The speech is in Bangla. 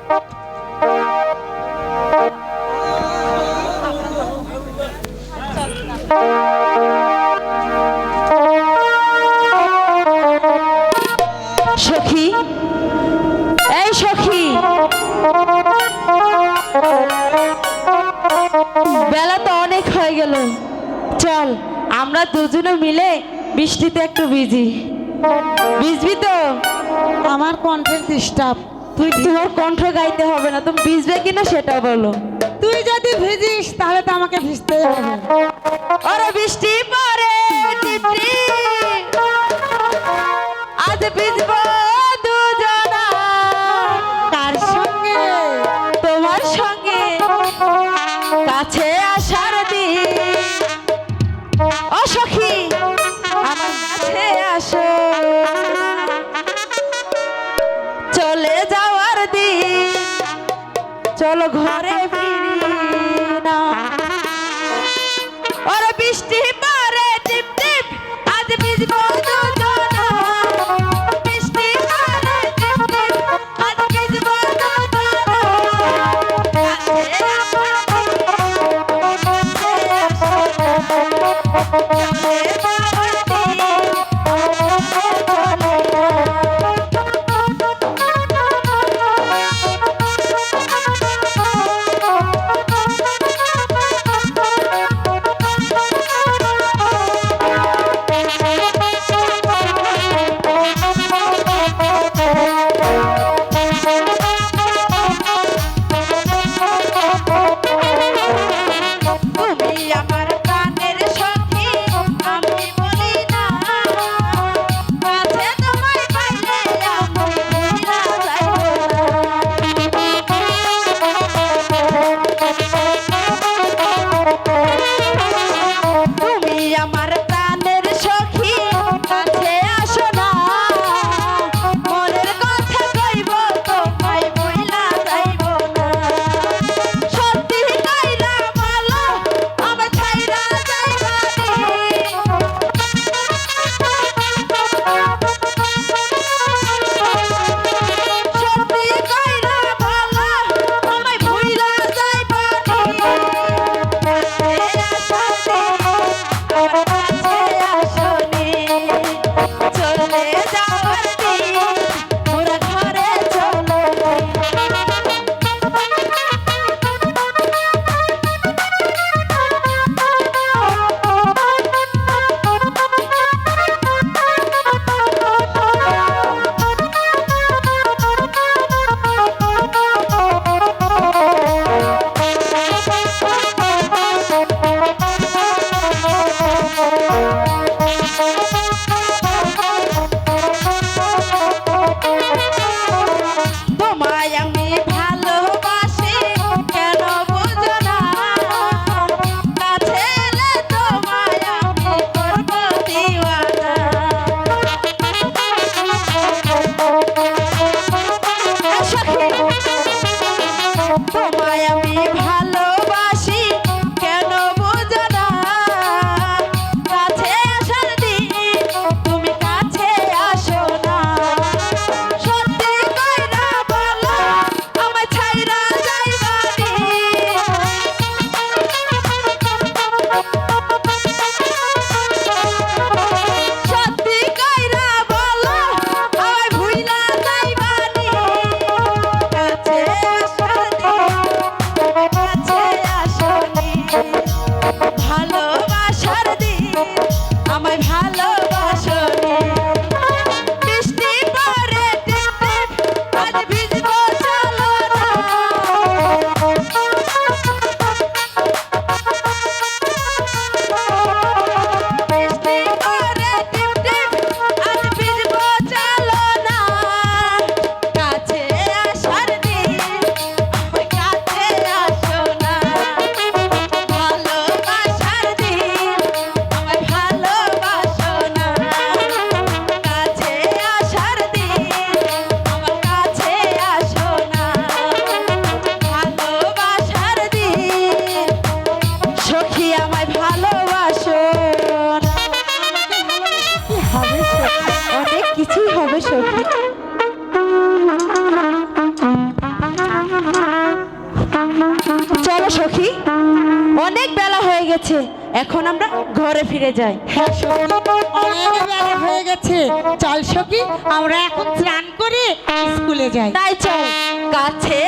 সখী, এই সখী, বেলা তো অনেক হয়ে গেল, চল আমরা দুজনে মিলে বৃষ্টিতে একটু ভিজবি তো? আমার কণ্ঠের ডিস্টার্ব। তোমার কণ্ঠ গাইতে হবে না, তুমি ভিজবে কিনা সেটা বলো। তুই যদি ভিজিস তাহলে তো আমাকে ভিজতেই হবে। আরে বৃষ্টি পরে টিপটি, আজ ভিজবো দুজনা। কার সঙ্গে? তোমার সঙ্গে কাছে আসার দিন। ও সখী, আমার কাছে আসো, চলে যাওয়ার দিন, চলো ঘরে ফিরি না। ওরে বৃষ্টি পরে টিপ টিপ, আজ ভিজবো দুজনা। বৃষ্টি পরে টিপ টিপ, আজ ভিজবো দুজনা। কাছে আসার দিন, চলে যাওয়ার দিন। গেছে, এখন আমরা ঘরে ফিরে যাই। হ্যাঁ সখী, অনেক বেলা হয়ে গেছে। চল সখী, আমরা এখন স্নান করে স্কুলে যাই। তাই চল, কাছে